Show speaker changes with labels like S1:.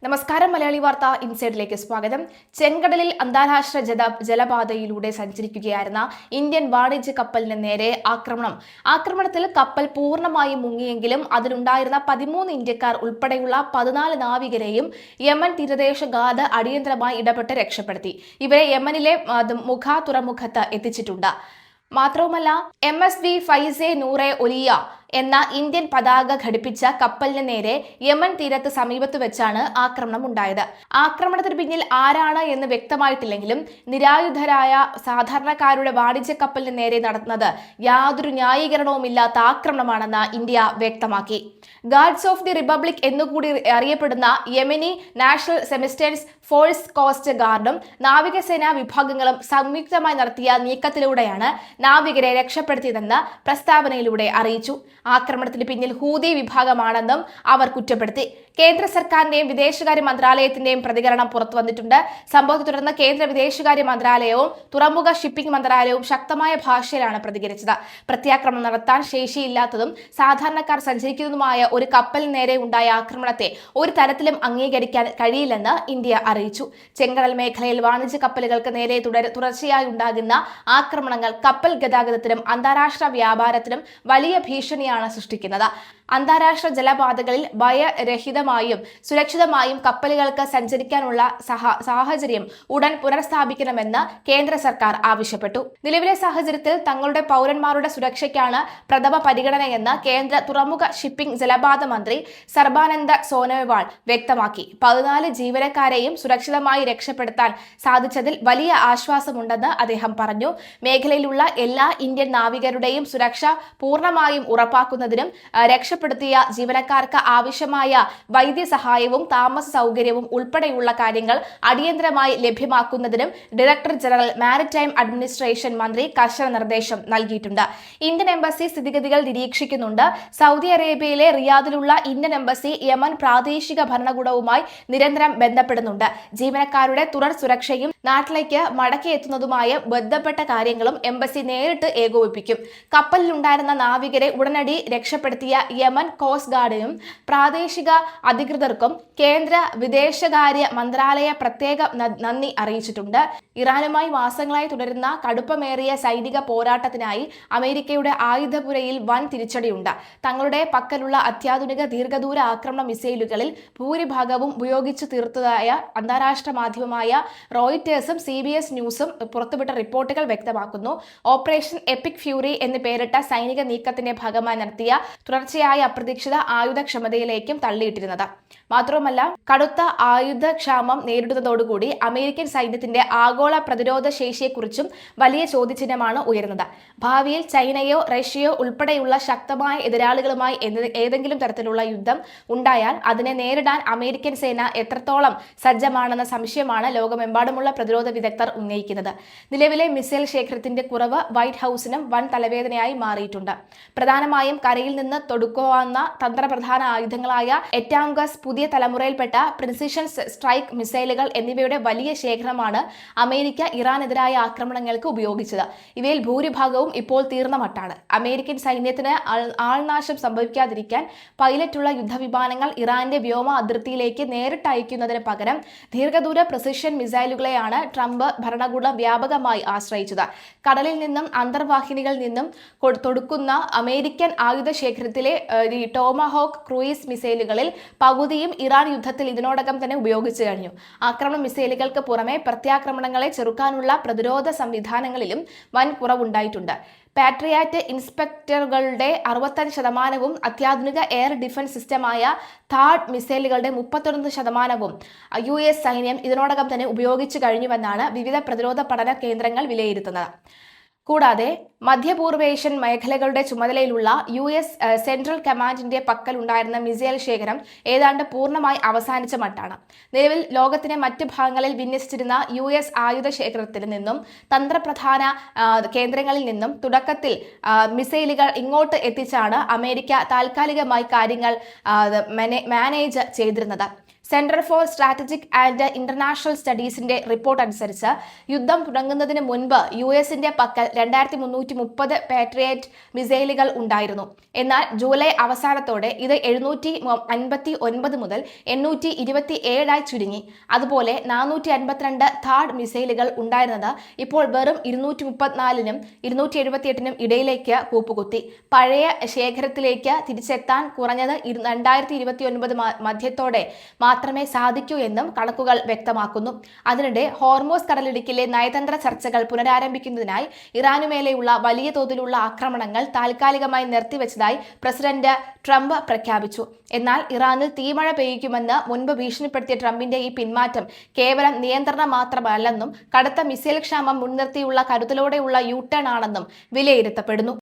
S1: നമസ്കാരം. മലയാളി വാർത്ത ഇൻസൈഡിലേക്ക് സ്വാഗതം. ചെങ്കടലിൽ അന്താരാഷ്ട്ര ജലപാതയിലൂടെ സഞ്ചരിക്കുകയായിരുന്ന ഇന്ത്യൻ വാണിജ്യ കപ്പലിന് നേരെ ആക്രമണത്തിൽ കപ്പൽ പൂർണ്ണമായും മുങ്ങിയെങ്കിലും അതിലുണ്ടായിരുന്ന 13 ഇന്ത്യക്കാർ ഉൾപ്പെടെയുള്ള 14 നാവികരെയും യമൻ തീരദേശ ഗാർഡ് അടിയന്തരമായി ഇടപെട്ട് രക്ഷപ്പെടുത്തി. ഇവരെ യമനിലെ മുഖ തുറമുഖത്ത് എത്തിച്ചിട്ടുണ്ട്. മാത്രവുമല്ല, MSV ഫൈസെ നൂറെ ഒലിയ എന്ന ഇന്ത്യൻ പതാക ഘടിപ്പിച്ച കപ്പലിന് നേരെ യമൻ തീരത്ത് സമീപത്ത് വെച്ചാണ് ആക്രമണം ഉണ്ടായത്. ആക്രമണത്തിന് പിന്നിൽ ആരാണ് എന്ന് വ്യക്തമായിട്ടില്ലെങ്കിലും നിരായുധരായ സാധാരണക്കാരുടെ വാണിജ്യ കപ്പലിന് നേരെ നടത്തുന്നത് യാതൊരു ന്യായീകരണവുമില്ലാത്ത ആക്രമണമാണെന്ന് ഇന്ത്യ വ്യക്തമാക്കി. ഗാർഡ്സ് ഓഫ് ദി റിപ്പബ്ലിക് എന്നുകൂടി അറിയപ്പെടുന്ന യമനി നാഷണൽ സെമിസ്റ്റേഴ്സ് ഫോഴ്സ് കോസ്റ്റ് ഗാർഡും നാവികസേനാ വിഭാഗങ്ങളും സംയുക്തമായി നടത്തിയ നീക്കത്തിലൂടെയാണ് നാവികരെ രക്ഷപ്പെടുത്തിയതെന്ന് പ്രസ്താവനയിലൂടെ അറിയിച്ചു. ആക്രമണത്തിന് പിന്നിൽ ഹൂതി വിഭാഗമാണെന്നും അവർ കുറ്റപ്പെടുത്തി. കേന്ദ്ര സർക്കാരിന്റെയും വിദേശകാര്യ മന്ത്രാലയത്തിന്റെയും പ്രതികരണം പുറത്തു വന്നിട്ടുണ്ട്. സംഭവത്തെ തുടർന്ന് കേന്ദ്ര വിദേശകാര്യ മന്ത്രാലയവും തുറമുഖ ഷിപ്പിംഗ് മന്ത്രാലയവും ശക്തമായ ഭാഷയിലാണ് പ്രതികരിച്ചത്. പ്രത്യാക്രമണം നടത്താൻ ശേഷിയില്ലാത്തതും സാധാരണക്കാർ സഞ്ചരിക്കുന്നതുമായ ഒരു കപ്പലിന് നേരെ ഉണ്ടായ ആക്രമണത്തെ ഒരു തരത്തിലും അംഗീകരിക്കാൻ കഴിയില്ലെന്ന് ഇന്ത്യ അറിയിച്ചു. ചെങ്കടൽ മേഖലയിൽ വാണിജ്യ കപ്പലുകൾക്ക് നേരെ തുടർച്ചയായി ഉണ്ടാകുന്ന ആക്രമണങ്ങൾ കപ്പൽ ഗതാഗതത്തിനും അന്താരാഷ്ട്ര വ്യാപാരത്തിനും വലിയ ഭീഷണിയാണ് സൃഷ്ടിക്കുന്നത്. അന്താരാഷ്ട്ര ജലപാതകളിൽ ഭയരഹിതമായും സുരക്ഷിതമായും കപ്പലുകൾക്ക് സഞ്ചരിക്കാനുള്ള സാഹചര്യം ഉടൻ പുനഃസ്ഥാപിക്കണമെന്ന് കേന്ദ്ര സർക്കാർ ആവശ്യപ്പെട്ടു. നിലവിലെ സാഹചര്യത്തിൽ തങ്ങളുടെ പൗരന്മാരുടെ സുരക്ഷയ്ക്കാണ് പ്രഥമ പരിഗണനയെന്ന് കേന്ദ്ര തുറമുഖ ഷിപ്പിംഗ് ജലപാത മന്ത്രി സർബാനന്ദ സോനോവാൾ വ്യക്തമാക്കി. 14 ജീവനക്കാരെയും സുരക്ഷിതമായി രക്ഷപ്പെടുത്താൻ സാധിച്ചതിൽ വലിയ ആശ്വാസമുണ്ടെന്ന് അദ്ദേഹം പറഞ്ഞു. മേഖലയിലുള്ള എല്ലാ ഇന്ത്യൻ നാവികരുടെയും സുരക്ഷ പൂർണ്ണമായും ഉറപ്പാക്കുന്നതിനും രക്ഷപ്പെടുത്തിയ ജീവനക്കാർക്ക് ആവശ്യമായ വൈദ്യസഹായവും താമസ സൗകര്യവും ഉൾപ്പെടെയുള്ള കാര്യങ്ങൾ അടിയന്തരമായി ലഭ്യമാക്കുന്നതിനും ഡയറക്ടർ ജനറൽ മാരിടൈം അഡ്മിനിസ്ട്രേഷൻ മന്ത്രി കർശന നിർദ്ദേശം നൽകിയിട്ടുണ്ട്. ഇന്ത്യൻ എംബസി സ്ഥിതിഗതികൾ നിരീക്ഷിക്കുന്നുണ്ട്. സൗദി അറേബ്യയിലെ റിയാദിലുള്ള ഇന്ത്യൻ എംബസി യമൻ പ്രാദേശിക ഭരണകൂടവുമായി നിരന്തരം ബന്ധപ്പെടുന്നുണ്ട്. ജീവനക്കാരുടെ തുടർ സുരക്ഷയും നാട്ടിലേക്ക് മടക്കിയെത്തുന്നതുമായ ബന്ധപ്പെട്ട കാര്യങ്ങളും എംബസി നേരിട്ട് ഏകോപിപ്പിക്കും. കപ്പലിലുണ്ടായിരുന്ന നാവികരെ ഉടനടി രക്ഷപ്പെടുത്തിയ യമൻ കോസ്റ്റ് ഗാർഡിനും പ്രാദേശിക അധികൃതർക്കും കേന്ദ്ര വിദേശകാര്യ മന്ത്രാലയ പ്രത്യേക നന്ദി അറിയിച്ചിട്ടുണ്ട്. ഇറാനുമായി മാസങ്ങളായി തുടരുന്ന കടുപ്പമേറിയ സൈനിക പോരാട്ടത്തിനായി അമേരിക്കയുടെ ആയുധപുരയിൽ വൻ തിരിച്ചടിയുണ്ട്. തങ്ങളുടെ പക്കലുള്ള അത്യാധുനിക ദീർഘദൂര ആക്രമണ മിസൈലുകളിൽ ഭൂരിഭാഗവും ഉപയോഗിച്ചു തീർത്തതായ അന്താരാഷ്ട്ര മാധ്യമമായ റോയിറ്റേഴ്സും CBS ന്യൂസും പുറത്തുവിട്ട റിപ്പോർട്ടുകൾ വ്യക്തമാക്കുന്നു. ഓപ്പറേഷൻ എപ്പിക് ഫ്യൂറി എന്ന് പേരിട്ട സൈനിക നീക്കത്തിന്റെ ഭാഗമായി നടത്തിയ തുടർച്ചയായ അപ്രതീക്ഷിത ആയുധക്ഷമതയിലേക്കും തള്ളിയിട്ടിരുന്നത്. മാത്രവുമല്ല, കടുത്ത ആയുധക്ഷാമം നേരിടുന്നതോടുകൂടി അമേരിക്കൻ സൈന്യത്തിന്റെ ആഗോള പ്രതിരോധ ശേഷിയെക്കുറിച്ചും വലിയ ചോദ്യചിഹ്നമാണ് ഉയരുന്നത്. ഭാവിയിൽ ചൈനയോ റഷ്യയോ ഉൾപ്പെടെയുള്ള ശക്തമായ എതിരാളികളുമായി ഏതെങ്കിലും തരത്തിലുള്ള യുദ്ധം ഉണ്ടായാൽ അതിനെ നേരിടാൻ അമേരിക്കൻ സേന എത്രത്തോളം സജ്ജമാണെന്ന സംശയമാണ് ലോകമെമ്പാടുമുള്ള പ്രതിരോധ വിദഗ്ധർ ഉന്നയിക്കുന്നത്. നിലവിലെ മിസൈൽ ശേഖരത്തിന്റെ കുറവ് വൈറ്റ് ഹൌസിനും വൻ തലവേദനയായി മാറിയിട്ടുണ്ട്. പ്രധാനമായും കരയിൽ നിന്ന് തൊടുക്കാവുന്ന തന്ത്രപ്രധാന ആയുധങ്ങളായ എറ്റാംഗസ്, പുതിയ തലമുറയിൽപ്പെട്ട പ്രിസിഷൻ സ്ട്രൈക്ക് മിസൈലുകൾ എന്നിവയുടെ വലിയ ശേഖരമാണ് അമേരിക്ക ഇറാനെതിരായ ആക്രമണങ്ങൾക്ക് ഉപയോഗിച്ചത്. ഇവയിൽ ഭൂരിഭാഗവും ഇപ്പോൾ തീർന്ന മട്ടാണ്. അമേരിക്കൻ സൈന്യത്തിന് ആൾനാശം സംഭവിക്കാതിരിക്കാൻ പൈലറ്റുള്ള യുദ്ധവിമാനങ്ങൾ ഇറാന്റെ വ്യോമ അതിർത്തിയിലേക്ക് നേരിട്ട് അയക്കുന്നതിന് പകരം ദീർഘദൂര പ്രിസിഷൻ മിസൈലുകളെയാണ് ട്രംപ് ഭരണകൂടം വ്യാപകമായി ആശ്രയിച്ചത്. കടലിൽ നിന്നും അന്തർവാഹിനികളിൽ നിന്നും തൊടുക്കുന്ന അമേരിക്കൻ ആയുധ ശേഖരത്തിലെ ടോമഹോക്ക് ക്രൂയിസ് മിസൈലുകളിൽ പകുതിയും ഇറാൻ യുദ്ധത്തിൽ ഇതിനോടകം തന്നെ ഉപയോഗിച്ചു കഴിഞ്ഞു. ആക്രമണ മിസൈലുകൾക്ക് പുറമെ പ്രത്യാക്രമണങ്ങളെ ചെറുക്കാനുള്ള പ്രതിരോധ സംവിധാനങ്ങളിലും വൻ കുറവുണ്ടായിട്ടുണ്ട്. പാട്രിയാറ്റ് ഇൻസ്പെക്ടറുകളുടെ 65% അത്യാധുനിക എയർ ഡിഫൻസ് സിസ്റ്റമായ താഡ് മിസൈലുകളുടെ 31% US സൈന്യം ഇതിനോടകം തന്നെ ഉപയോഗിച്ചു കഴിഞ്ഞുവെന്നാണ് വിവിധ പ്രതിരോധ പഠന കേന്ദ്രങ്ങൾ വിലയിരുത്തുന്നത്. കൂടാതെ മധ്യപൂർവേഷ്യൻ മേഖലകളുടെ ചുമതലയിലുള്ള US സെൻട്രൽ കമാൻഡിന്റെ പക്കലുണ്ടായിരുന്ന മിസൈൽ ശേഖരം ഏതാണ്ട് പൂർണ്ണമായി അവസാനിച്ച മട്ടാണ്. നിലവിൽ ലോകത്തിന്റെ മറ്റ് ഭാഗങ്ങളിൽ വിന്യസിച്ചിരുന്ന US ആയുധ ശേഖരത്തിൽ നിന്നും തന്ത്രപ്രധാന കേന്ദ്രങ്ങളിൽ നിന്നും തുടക്കത്തിൽ മിസൈലുകൾ ഇങ്ങോട്ട് എത്തിച്ചാണ് അമേരിക്ക താൽക്കാലികമായി കാര്യങ്ങൾ മാനേജ് ചെയ്തിരുന്നത്. Centre for strategic and international സ്റ്റഡീസിന്റെ റിപ്പോർട്ട് അനുസരിച്ച് യുദ്ധം തുടങ്ങുന്നതിന് മുൻപ് US-ന്റെ പക്കൽ 2330 പാട്രിയറ്റ് മിസൈലുകൾ ഉണ്ടായിരുന്നു. എന്നാൽ ജൂലൈ അവസാനത്തോടെ ഇത് 759 മുതൽ 827 ചുരുങ്ങി. അതുപോലെ 452 താഡ് മിസൈലുകൾ ഉണ്ടായിരുന്നത് ഇപ്പോൾ വെറും 234നും 278നും ഇടയിലേക്ക് കൂപ്പുകുത്തി. പഴയ ശേഖരത്തിലേക്ക് തിരിച്ചെത്താൻ കുറഞ്ഞത് 2029 മധ്യത്തോടെ മാത്രമേ സാധിക്കൂ എന്നും കണക്കുകൾ വ്യക്തമാക്കുന്നു. അതിനിടെ ഹോർമോസ് കടലിടുക്കിലെ നയതന്ത്ര ചർച്ചകൾ പുനരാരംഭിക്കുന്നതിനായി ഇറാനുമേലെയുള്ള വലിയ തോതിലുള്ള ആക്രമണങ്ങൾ താൽക്കാലികമായി നിർത്തിവെച്ചതായി പ്രസിഡന്റ് ട്രംപ് പ്രഖ്യാപിച്ചു. എന്നാൽ ഇറാനിൽ തീമഴ പെയ്യിക്കുമെന്ന് മുൻപ് ഭീഷണിപ്പെടുത്തിയ ട്രംപിന്റെ ഈ പിന്മാറ്റം കേവലം നിയന്ത്രണം മാത്രമല്ലെന്നും കടുത്ത മിസൈൽ ക്ഷാമം മുൻനിർത്തിയുള്ള കരുതലോടെയുള്ള യു ടേൺ ആണെന്നും വിലയിരുത്തപ്പെടുന്നു.